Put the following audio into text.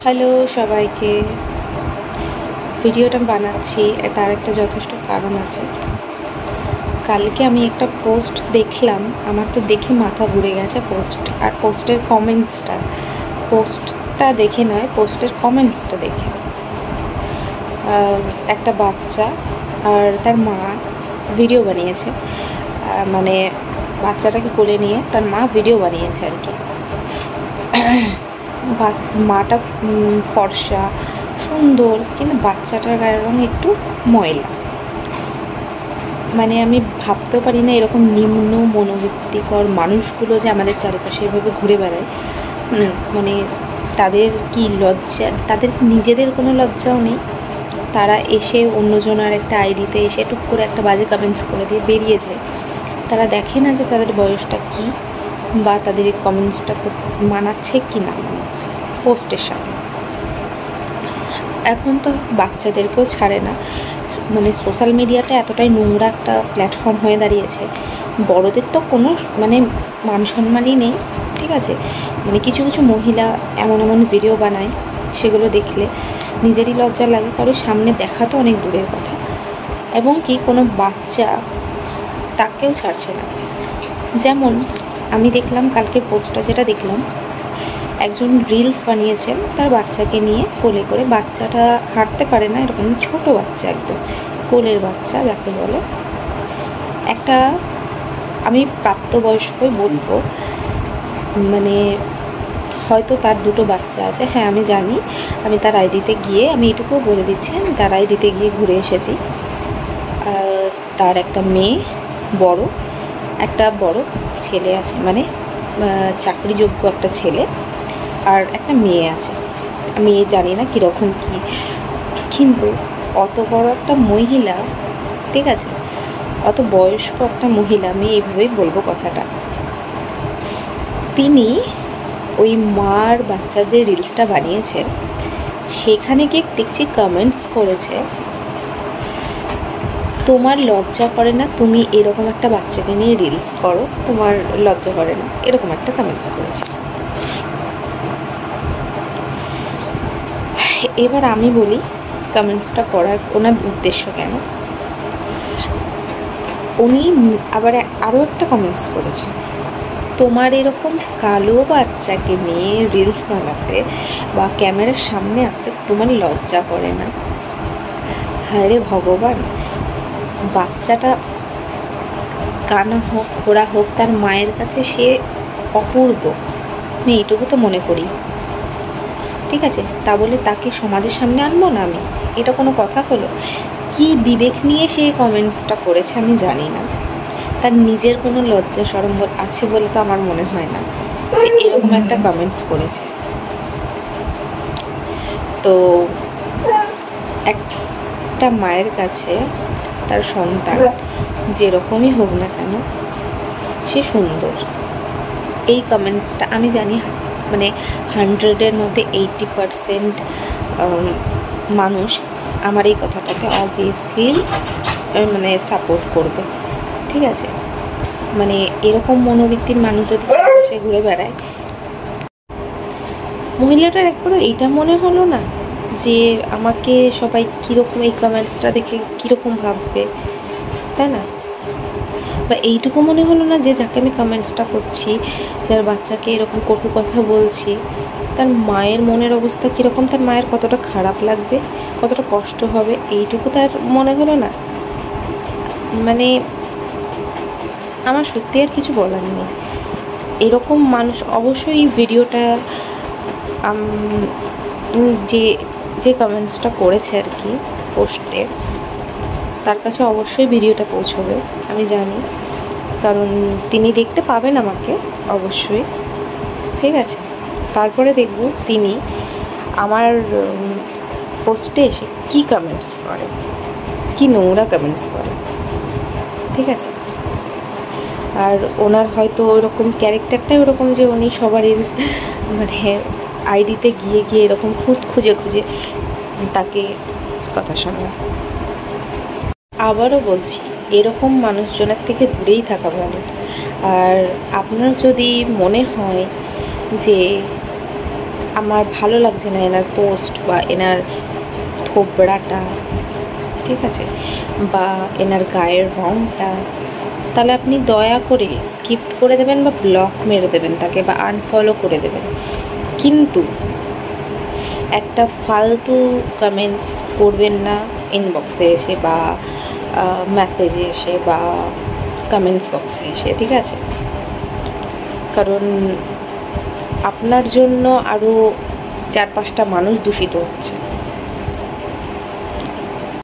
Hello সবাইকে। ভিডিওটা বানাচ্ছি তার একটা যথেষ্ট কারণ আছে। কালকে আমি একটা পোস্ট দেখলাম, আমার তো দেখে মাথা ঘুরে গেছে। পোস্টের পোস্টটা দেখে নয়, পোস্টের কমেন্টসটা দেখে। একটা বাচ্চা আর তার মা ভিডিও বানিয়েছে, মানে বাচ্চাটাকে কোলে নিয়ে তার মা ভিডিও বানিয়েছে আর কি। মাটা ফর্সা সুন্দর, কিন্তু বাচ্চাটার গায়ের রঙ একটু ময়লা। মানে আমি ভাবতেও পারি না এরকম নিম্ন মনোবৃত্তিকর মানুষগুলো যে আমাদের চারিপাশে এভাবে ঘুরে বেড়ায়। মানে তাদের কি লজ্জা, তাদের নিজেদের কোনো লজ্জাও নেই। তারা এসে অন্যজনের একটা আইডিতে এসে টুক করে একটা বাজে কমেন্টস করে দিয়ে বেরিয়ে যায়। তারা দেখে না যে তাদের বয়সটা কী, বা তাদের এই কমেন্টসটা মানাচ্ছে কি না মানাচ্ছে পোস্টের সাথে। এখন তো বাচ্চাদেরকেও ছাড়ে না, মানে সোশ্যাল মিডিয়াটা এতটাই নোংরা একটা প্ল্যাটফর্ম হয়ে দাঁড়িয়েছে। বড়দের তো কোনো মানে মান সম্মানই নেই, ঠিক আছে। মানে কিছু কিছু মহিলা এমন এমন ভিডিও বানায়, সেগুলো দেখলে নিজেরই লজ্জা লাগে, কারোর সামনে দেখা তো অনেক দূরের কথা। এবং কি কোনো বাচ্চা তাকেও ছাড়ছে না। যেমন আমি দেখলাম কালকে পোস্টটা, যেটা দেখলাম একজন রিলস বানিয়েছেন তার বাচ্চাকে নিয়ে কোলে করে। বাচ্চাটা হাঁটতে পারে না, এরকম ছোট বাচ্চা, একদম কোলের বাচ্চা যাকে বলে। একটা আমি প্রাপ্তবয়স্কই বলবো, মানে হয়তো তার দুটো বাচ্চা আছে। হ্যাঁ আমি জানি, আমি তার আইডিতে গিয়ে, আমি এটুকুও বলে দিচ্ছি, আমি তার আইডিতে গিয়ে ঘুরে এসেছি। তার একটা মেয়ে, একটা বড় ছেলে আছে, মানে চাকরিযোগ্য একটা ছেলে, আর একটা মেয়ে আছে। আমি জানি না কীরকম কী, কিন্তু অত বড় একটা মহিলা, ঠিক আছে, অত বয়স্ক একটা মহিলা, আমি এইভাবেই বলবো কথাটা, তিনি ওই মার বাচ্চা যে রিলসটা বানিয়েছে সেখানে গিয়ে দেখছি কমেন্টস করেছে, তোমার লজ্জা করে না তুমি এরকম একটা বাচ্চাকে নিয়ে রিলস করো, তোমার লজ্জা করে না, এরকম একটা কমেন্টস করেছে। এবার আমি বলি কমেন্টসটা করার ওনার উদ্দেশ্য কেন। উনি আবার আরও একটা কমেন্টস করেছে, তোমার এরকম কালো বাচ্চাকে নিয়ে রিলস বানাতে বা ক্যামেরার সামনে আসতে তোমার লজ্জা করে না? হায় রে ভগবান, বাচ্চাটা কানা হোক খোড়া হোক, তার মায়ের কাছে সে অপূর্ব, আমি এইটুকু তো মনে করি, ঠিক আছে। তা বলে তাকে সমাজের সামনে আনবো না আমি? এটা কোনো কথা হলো? কি বিবেক নিয়ে সে কমেন্টসটা করেছে আমি জানি না। তার নিজের কোনো লজ্জা শরম আছে বলে তো আমার মনে হয় না যে এরকম একটা কমেন্টস করেছে। তো একটা মায়ের কাছে তার সন্তান যেরকমই হোক না কেন সে সুন্দর। এই কমেন্টসটা আমি জানি মানে 100-এর মধ্যে 80% মানুষ আমার এই কথাটাকে অবভিয়াসলি মানে সাপোর্ট করবে, ঠিক আছে। মানে এরকম মনোবৃত্তির মানুষ যদি চারপাশে ঘুরে বেড়ায়, মহিলাটার একবারও এইটা মনে হলো না যে আমাকে সবাই কীরকম এই কমেন্টসটা দেখে কীরকম ভাববে, তাই না? বা এইটুকু মনে হলো না যে যাকে আমি কমেন্টসটা করছি, যার বাচ্চাকে এরকম কটু কথা বলছি, তার মায়ের মনের অবস্থা কীরকম, তার মায়ের কতটা খারাপ লাগবে, কতটা কষ্ট হবে, এইটুকু তার মনে হলো না? মানে আমার সত্যি আর কিছু বলার নেই। এরকম মানুষ অবশ্যই ভিডিওটা যে কমেন্টসটা করেছে আর কি পোস্টে, তার কাছে অবশ্যই ভিডিওটা পৌঁছবে আমি জানি, কারণ তিনি দেখতে পাবেন আমাকে অবশ্যই, ঠিক আছে। তারপরে দেখব তিনি আমার পোস্টে এসে কী কমেন্টস করে, কী নোংরা কমেন্টস করে, ঠিক আছে। আর ওনার হয়তো ওরকম ক্যারেক্টারটাই ওরকম যে উনি সবারই মানে আইডিতে গিয়ে এরকম খুঁজে তাকে কথা শোনায়। আবারও বলছি, এরকম মানুষজনের থেকে দূরেই থাকা ভালো। আর আপনার যদি মনে হয় যে আমার ভালো লাগছে না এনার পোস্ট বা এনার থোবড়াটা, ঠিক আছে, বা এনার গায়ের রঙটা, তাহলে আপনি দয়া করে স্কিপ করে দেবেন বা ব্লক মেরে দেবেন তাকে বা আনফলো করে দেবেন। কিন্তু একটা ফালতু কমেন্টস করবেন না ইনবক্সে এসে বা মেসেজে এসে বা কমেন্টস বক্সে এসে, ঠিক আছে? কারণ আপনার জন্য আরও 4-5টা মানুষ দূষিত হচ্ছে।